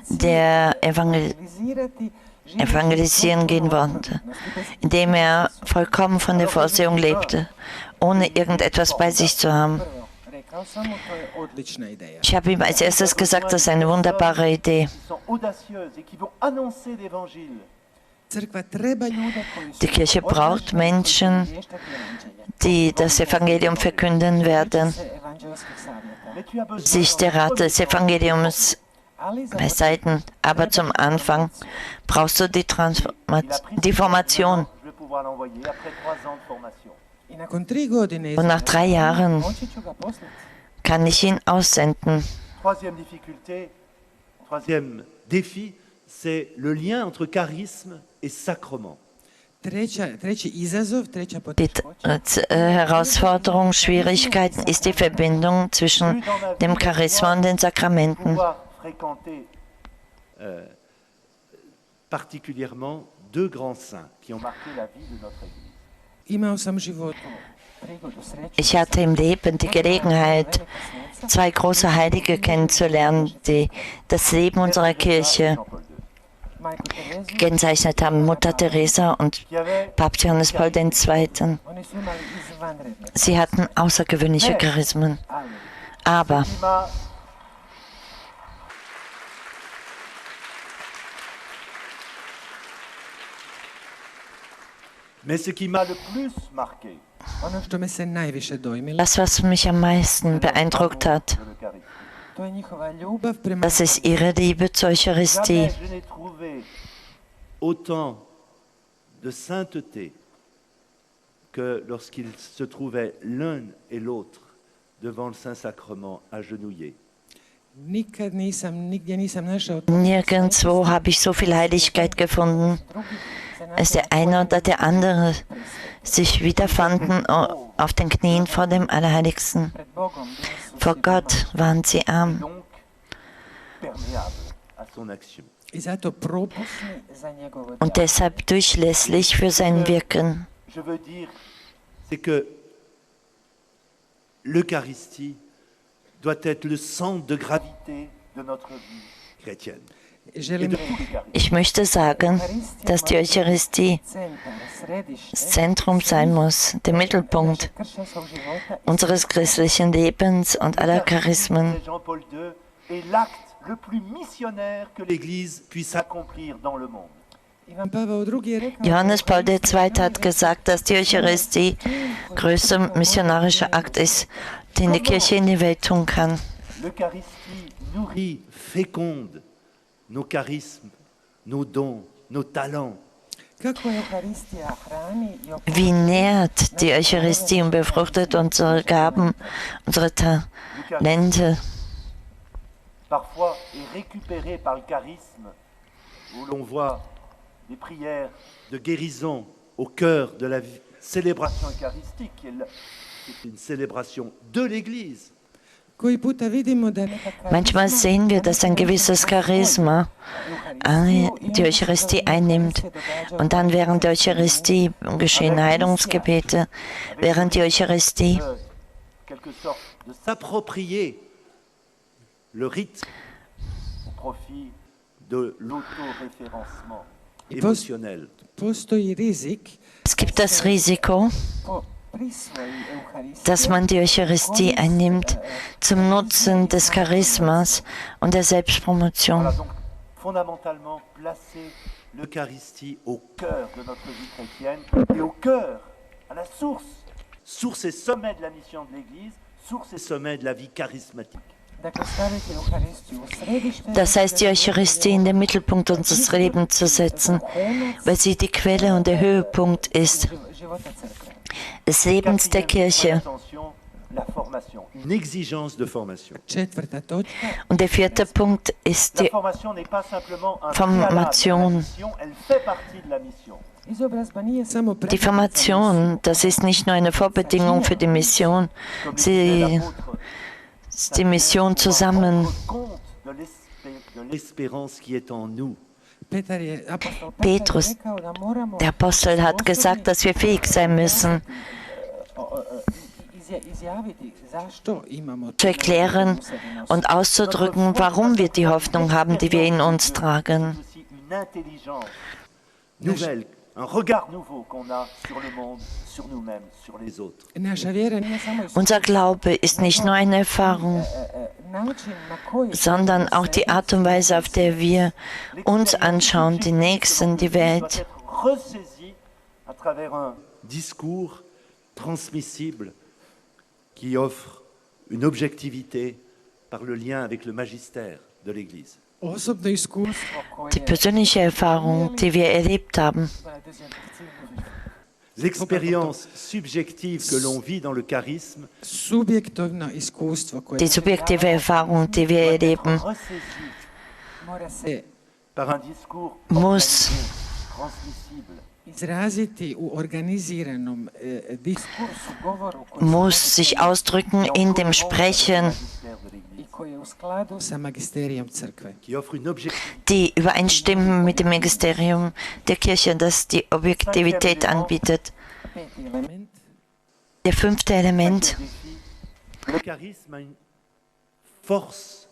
der organizirati evangelisieren gehen wollte, indem er vollkommen von der Vorsehung lebte, ohne irgendetwas bei sich zu haben. Rekao sam mu to je odlična ideja. Ich habe ihm als erstes gesagt, das ist eine wunderbare Idee. Qui sont audacieuses et qui vont annoncer l'Évangile. Crkva treba ljude koji su Die Kirche braucht odvažni, Menschen, koji će vještati evanđelje, die das Evangelium verkünden werden, se evanđelskih savjeta. Mais tu as besoin sich der Rat des Evangeliums Ali za beiseiten. Aber zum Anfang brauchst du die Formation. Je vais pouvoir l'envoyer après 3 ans de formation. i nakon 3 godine Und nach 3 Jahren moći ću ga poslati. kann ich ihn aussenden. Troisième difficulté, troisième défi, c'est le lien entre charisme et sacrement. Treći izazov, treća Die poteškoća Herausforderung, Schwierigkeiten ist die Verbindung zwischen dem Charisma und den Sakramenten. Pouvoir fréquenter particulièrement 2 grands saints qui ont marqué la vie de notre Église. imao sam u životu prigodu sreću. Ich hatte im Leben die Gelegenheit, 2 große Heilige kennenzulernen, die das Leben unserer Kirche Jean-Paul II, Majku Terezu, gekennzeichnet haben, Mutter Teresa und qui avait Papst Johannes Paul II. oni su imali izvanredne, Sie hatten außergewöhnliche Charismen. ali Aber qui m'a Mais ce qui m'a le plus marqué, Ono što me se najviše dojmilo, Das, was mich am meisten beeindruckt hat, de l'Eucharistie. to je njihova ljubav prema das ist ihre Liebe zur Eucharistie. Jamais je n'ai trouvé autant de sainteté que lorsqu'ils se trouvaient l'un et l'autre devant le Saint-Sacrement agenouillés. Nigdje nisam našao Nirgendwo habe ich so viel Heiligkeit gefunden, als der eine oder der andere sich wiederfanden auf den Knien vor dem Allerheiligsten. pred Bogom. Bili su Vor svi Gott waren sie arm Donc, perméables à son action. I zato propusni za njegovo und djelo. deshalb durchlässig für sein Wirken. Je veux dire, c'est que l'Eucharistie doit être le centre de gravité de notre vie chrétienne. Et Želim de tous les charismes. Ich möchte sagen, dass die Eucharistie centar, središte das Zentrum sein muss, der Mittelpunkt kršćanskog života i unseres christlichen Lebens und aller Charismen. L'Eucharistie, Jean-Paul II est l'acte le plus missionnaire que l'Église puisse accomplir dans le monde. Ivan Pavao II je rekao Johannes Paul II. Hat gesagt, dass die Eucharistie größter missionarischer Akt ist, den die Kirche in die Welt tun kann. L'Eucharistie nourrit, féconde nos charismes, nos dons, nos talents. kako Euharistija hrani i Wie nährt die Eucharistie und befruchtet unsere Gaben, unsere Talente. Parfois est récupérée par le charisme, où l'on voit des prières de guérison au cœur de la célébration eucharistique, qui est une célébration de l'Église. koji puta vidimo da neka Manchmal sehen wir, dass ein gewisses Charisma die Eucharistie einnimmt. Und dann während der Eucharistie geschehen Heilungsgebete. Während die Eucharistie Quelque sorte de s'approprier le rite au profit de l'autoréférencement émotionnel. postoji rizik Es gibt das Risiko, po prisvoji Euharistije dass man die Eucharistie einnimmt zum Nutzen des Charismas und der Selbstpromotion. Voilà donc fondamentalement placer l'Eucharistie au cœur de notre vie chrétienne et au cœur, à la source et sommet de la mission de l'Église, source et sommet de la vie charismatique. dakle staviti Euharistiju u središte Das heißt, die Eucharistie in den Mittelpunkt unseres Lebens zu setzen, weil sie die Quelle und der Höhepunkt ist života crkve. des Lebens der Kirche. Attention, la formation, une exigence de formation. Četvrta točka, Und der vierte Punkt ist La die formation n'est pas simplement un Formation. préalable à la mission, elle fait partie de la mission. izobrazba nije samo Die Formation. Das ist nicht nur eine Vorbedingung für die Mission, Comme le disait sie l'apôtre, ist die Mission zusammen. rendre compte de l'espérance qui est en nous. Petar je, apostol Petrus, Petar je rekao da moramo Der Apostel hat gesagt, dass wir fähig sein müssen, izjaviti zašto imamo zu erklären und auszudrücken, warum wir die Hoffnung haben, die wir in uns tragen. C'est aussi une intelligence nouvelle, un regard nouveau qu'on a sur le monde, sur nous-mêmes, sur les autres. Naša vjera nije samo Unser Glaube ist nicht nur eine Erfahrung, način na koji sondern auch die Art und Weise, auf der wir uns anschauen, die Nächsten, die doit Welt. être ressaisie à travers un discours transmissible qui offre une objectivité par le lien avec le magistère de l'Église. osobno iskustvo koje Die persönliche Erfahrung, die wir erlebt haben, L'expérience subjective que l'on vit dans le charisme subjektivno iskustvo koje die subjektive Erfahrung, die wir erleben, ressaisie mora se par un discours muss organisé, transmissible. izraziti u organiziranom diskursu, govoru koji muss sich ausdrücken in dem Sprechen, Magistère de l'Église, i koji je u skladu sa magisterijom crkve. qui offre une objectivité. die übereinstimmen mit dem Magisterium der Kirche, das die Objektivität anbietet. Peti element, Der fünfte Element, Le charisme a une force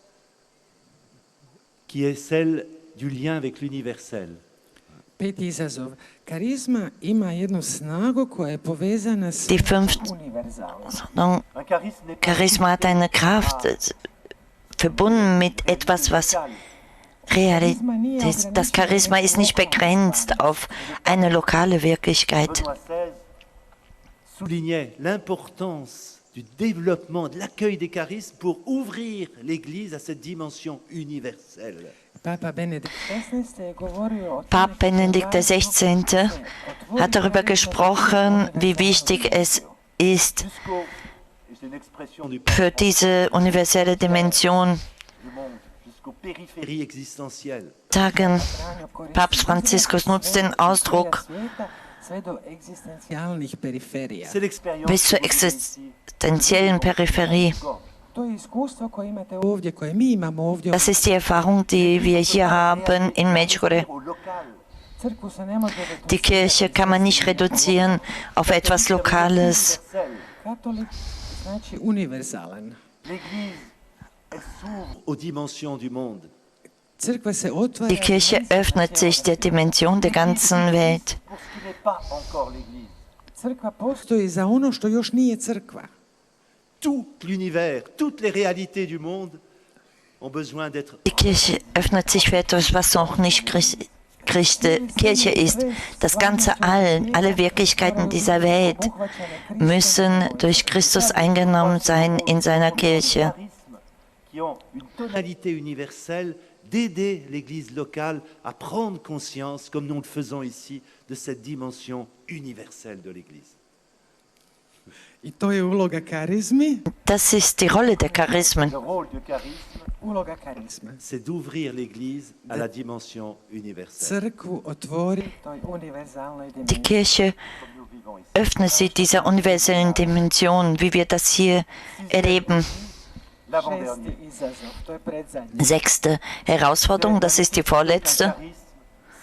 qui est celle du lien avec l'universel. peti izazov. Karizma ima jednu snagu koja je povezana s die fünfte, univerzalnom. Un charisme n'est pas Charisma hat eine Kraft, verbunden mit etwas, was Realität. Das Charisma ist nicht begrenzt auf eine lokale Wirklichkeit. Benoît XVI soulignait l'importance du développement, de l'accueil des charismes pour ouvrir l'Église à cette dimension universelle. Papa Benedikt Papst Benedikt XVI. Hat darüber gesprochen, wie wichtig es ist, Jusqu'au, et c'est une expression du für diese universelle Dimension du monde, jusqu'aux périphéries existentielles. sagen. Papst Franziskus nutzt den Ausdruck sve do egzistencijalnih periferija. C'est l'expérience bis zur que vous vivez ici. existenziellen Peripherie. To je iskustvo koje imate ovdje, koje mi imamo ovdje. Das ist die Erfahrung, die wir hier haben in Medjugorje. Au local, Crkvu se ne može Die Kirche kann man nicht reduzieren auf etwas Lokales. universelle. Katolik znači univerzalan. L'Église, elle s'ouvre aux dimensions du monde. Crkva se otvara. Die Kirche öffnet sich der Dimension der ganzen Welt. Pour ce qui n'est pas encore l'Église. Crkva postoji za ono što još nije crkva. Tout l'univers, toutes les réalités du monde ont besoin d'être Die Kirche öffnet sich für etwas, was noch nicht Kirche ist. Das ganze All, alle Wirklichkeiten dieser Welt müssen durch Christus eingenommen sein in seiner Kirche. charismes qui ont une tonalité universelle d'aider l'Église locale à prendre conscience, comme nous le faisons ici, de cette dimension universelle de l'Église. I to je uloga karizmi. Das ist die Rolle der Charismen. Le rôle du charisme, Uloga karizma. c'est d'ouvrir l'Église à la dimension universelle, Crkvu otvori toj univerzalnoj Die dimenziji. Kirche comme nous vivons ici. öffnet sie dieser universellen Dimension, wie wir das hier erleben. L'avant-dernier. Šesti izazov, to je predzadnji. 6. Herausforderung, das ist die vorletzte. Charisme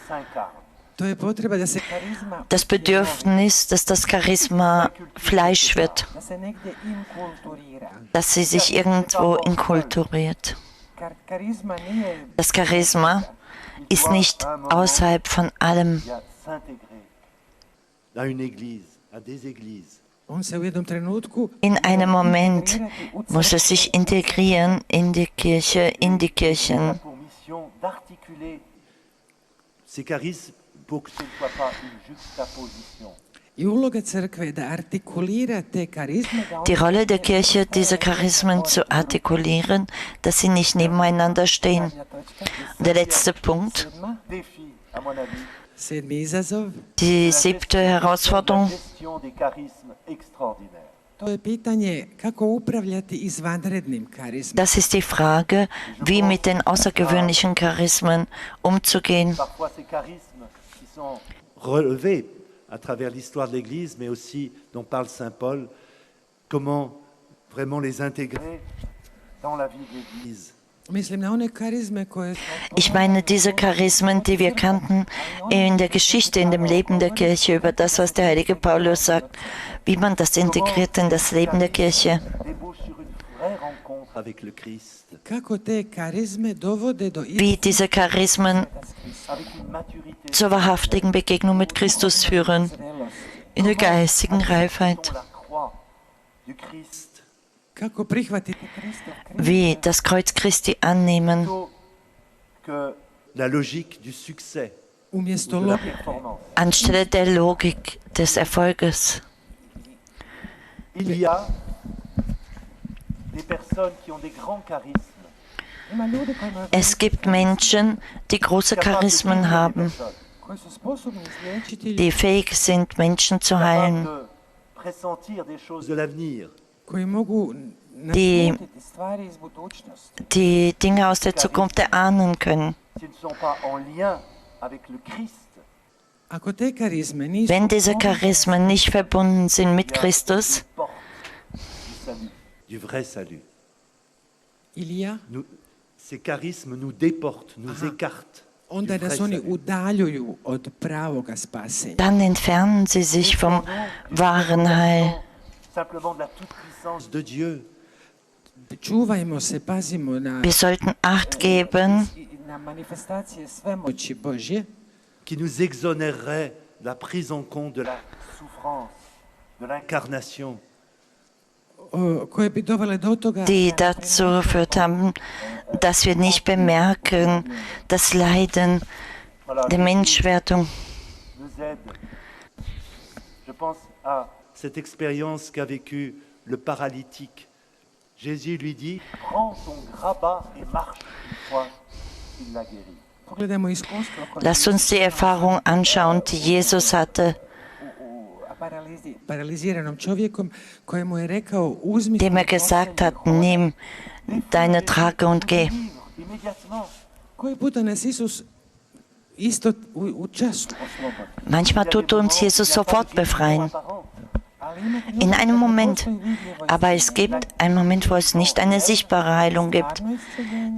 s'incarne. To je potreba da se karizma, Das Bedürfnis, dass das Charisma Fleisch wird, da se negdje inkulturira. dass sie sich irgendwo inkulturiert. Karizma nije Das Charisma ist nicht außerhalb von allem. Il y a s'intégrer à une Église, à des églises. on se u jednom trenutku In einem Moment muss es sich integrieren in die Kirche, in die Il a Kirchen. pour mission d'articuler ces charismes pour que ce ne soit pas une juxtaposition. i uloga crkve je da artikulira te karizme, da Die Rolle der Kirche, diese Charismen zu artikulieren, dass sie nicht nebeneinander stehen. Der letzte Punkt, Sedma, Défi, à mon avis, sedmi izazov, die la 7. gestion Herausforderung, des charismes extraordinaires. to je pitanje kako upravljati izvanrednim karizmom. das ist die Frage, wie mit den außergewöhnlichen Charismen umzugehen. Parfois ces charismes qui sont relevés à travers l'histoire de l'Église, mais aussi dont parle Saint Paul, comment vraiment les intégrer dans la vie de l'Église. Mislim na one karizme koje Ich meine diese Charismen, die wir kannten in der Geschichte, in dem Leben der Kirche, über das, was der heilige Paulus sagt, wie man das integriert in das Leben der Kirche. Débouche sur une vraie rencontre avec le Christ, kako te karizme dovode do Wie diese Charismen avec une maturité zur wahrhaftigen Begegnung mit Christus führen, in der geistigen Reifheit. sur la croix du Christ, kako prihvatiti Kristov križ, Wie das Kreuz Christi annehmen, plutôt que la logique du succès umjesto ou de la logike. performance. anstelle der Logik des Erfolges. Il y a des personnes qui ont des grands charismes, Ima ljudi koji imaju Es gibt Menschen, die große capables de Charismen guérir des haben, personnes, koji su sposobni izliječiti ljude, die fähig sind, Menschen zu capables heilen, de pressentir des choses de l'avenir. koji mogu Die- naslutiti stvari iz budućnosti. die Dinge aus der Zukunft erahnen können. S'ils ne sont pas en lien avec le Christ, Ako te karizme nisu Wenn diese Charismen nicht verbunden sind mit Christus, une porte du salut, du vrai salut. Ilija, Ces charismes nous déportent, nous écartent. onda du nas vrai oni salut. udaljuju od pravoga spasenja. dann entfernen sie sich vom wahren Heil. Simplement de la toute-puissance de Dieu. Čuvajmo se, pazimo na, Wir sollten Acht geben, na manifestacije svemoći Božje, qui nous exonérerait de la prise en compte de la souffrance, de l'incarnation. koje bi dovele do toga die dazu geführt haben, dass wir nicht bemerken, das Leiden Voilà, der Menschwerdung. nous aide. Je pense à cette expérience qu'a vécue le paralytique. Jésus lui dit, prends ton grabat et marche une fois, il l'a guéri. Pogledajmo iskustvo koje Lasst uns die Erfahrung anschauen, die Jesus hatte, u paraliziranom čovjekom kojemu je rekao uzmi dem gesagt hat, nimm deine Trage und geh. Immédiatement, koji puta nas Isus isto u času oslobodi. Manchmal tut uns Jesus sofort befreien, in einem Moment. Aber es gibt einen Moment, wo es nicht eine sichtbare Heilung gibt,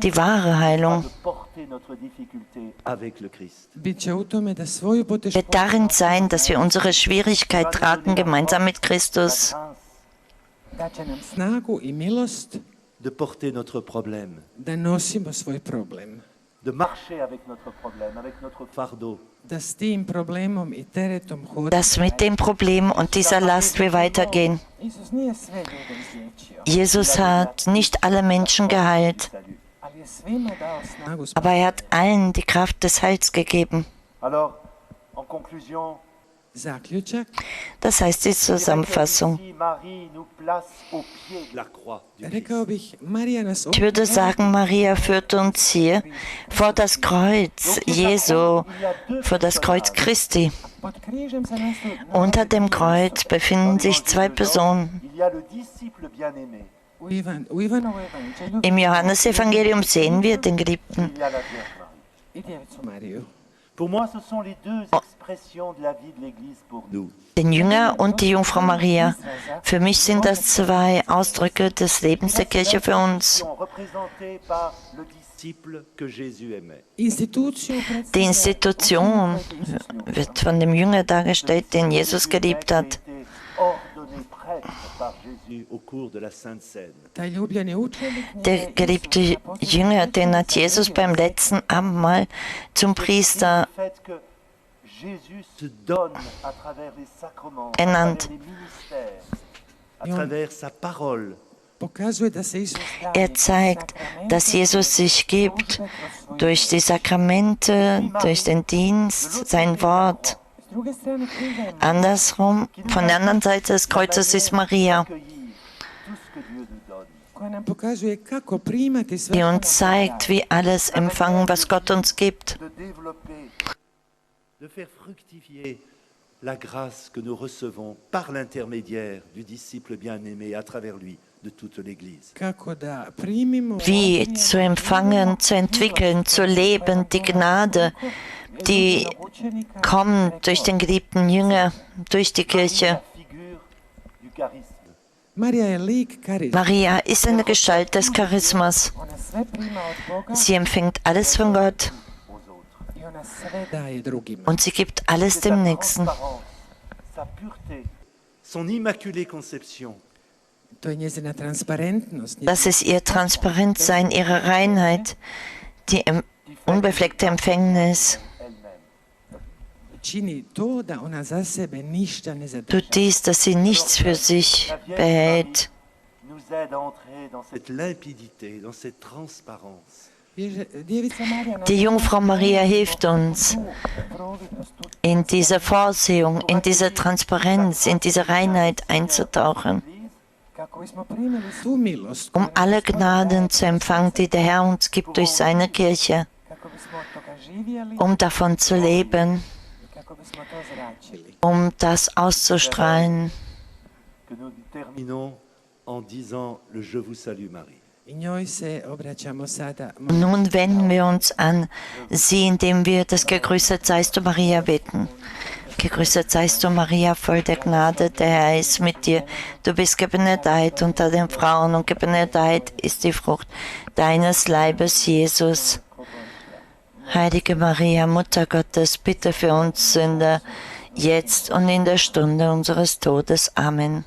die wahre Heilung. De porter notre difficulté avec le Christ. bit će u tome da svoju Wird poteškoću darin sein, dass wir unsere Schwierigkeit tragen, gemeinsam mit Christus. Grâce da će nam snagu i milost de porter notre problème, da nosimo svoj problem. de marcher avec notre problème, avec notre fardeau. Da s tim problemom i teretom hodimo. Dass mit dem Problem und dieser Last wir weitergehen. Isus nije sve ljude izliječio, Jesus hat nicht alle Menschen geheilt, Salut. ali je svima dao snagu aber er hat allen die Kraft des Heils gegeben. Alors, en conclusion, zaključak. Das heißt die je dirais que Zusammenfassung. ici, Marie nous place au pied de la croix du Christ. Rekao bih, Marija nas Ich würde sagen, Maria führt uns hier vor das Kreuz Jesu, vor das Kreuz Christi. pod križem se nastoji. Unter dem Kreuz befinden sich zwei Personen. Il y a le disciple bien-aimé, U Ivanovu evanđelju Im Johannesevangelium sehen wir den Geliebten il y a la Vierge Marie. i djevicu Mariju. Pour moi, ce sont les deux expressions de la vie de l'Église pour nous. den Jünger und die Jungfrau Maria. Für mich sind das zwei Ausdrücke des Lebens der Kirche für uns. Représentés par le disciple que Jésus aimait. Instituciju Die Institution wird von dem Jünger dargestellt, den Jesus geliebt hat. Été ordonné prêtre par Jésus au cours de la Sainte Seine. taj ljubljeni učenik Der geliebte Jünger, den hat Jesus beim letzten Abendmahl zum Priester Le fait que Jésus se donne à travers les sacrements, à ernannt. travers les ministères, à travers sa parole, pokazuje da se Isus daje Er zeigt, dass Jesus sich gibt durch die Sakramente, durch den Dienst, sein Wort. S druge strane križa je Andersrum, von der anderen Seite des Kreuzes ist Maria, accueillir tout ce que Dieu nous donne. koja nam pokazuje kako primati sve die što nam uns zeigt, wie alles empfangen, was Gott uns gibt. De développer, de faire fructifier la grâce que nous recevons par l'intermédiaire du disciple bien-aimé à travers lui de toute l'Église. kako da primimo Wie zu empfangen, zu entwickeln, zu leben, die Gnade, die učenika kommt durch den geliebten Jünger, durch die Kirche. La figure du charisme. Marija je lik karizma. Maria ist eine Gestalt des Charismas. Ona sve prima od Boga Sie empfängt alles von Gott Aux autres. i ona sve daje drugima. und sie gibt alles C'est sa dem Nächsten. transparence, sa pureté, son immaculée conception, To je njezina transparentnost, Das ist ihr Transparentsein, ihre Reinheit, die unbefleckte Empfängnis. elle-même. čini to da ona za sebe ništa ne zadržava. Tut dies, dass sie nichts für sich behält. Nous aide à entrer dans cette limpidité, dans cette transparence. Djevica Marija nas Die Jungfrau Maria hilft uns tu providnost, tu in diese Vorsehung, in diese Transparenz, in diese Reinheit einzutauchen, kako bismo primili tu milost, um alle Gnaden zu empfangen, die der Herr uns gibt durch seine Kirche, kako bismo od toga živjeli um davon zu leben, i kako bismo to zračili. um das auszustrahlen. Que nous terminons en disant le Je vous salue Marie. I njoj se obraćamo sada. Nun wenden wir uns an sie, indem wir das Gegrüßet seist du Maria beten. Gegrüßet seist du Maria, voll der Gnade, der Herr ist mit dir. Du bist gebenedeit unter den Frauen und gebenedeit ist die Frucht deines Leibes, Jesus. Heilige Maria, Mutter Gottes, bitte für uns Sünder, jetzt und in der Stunde unseres Todes. Amen.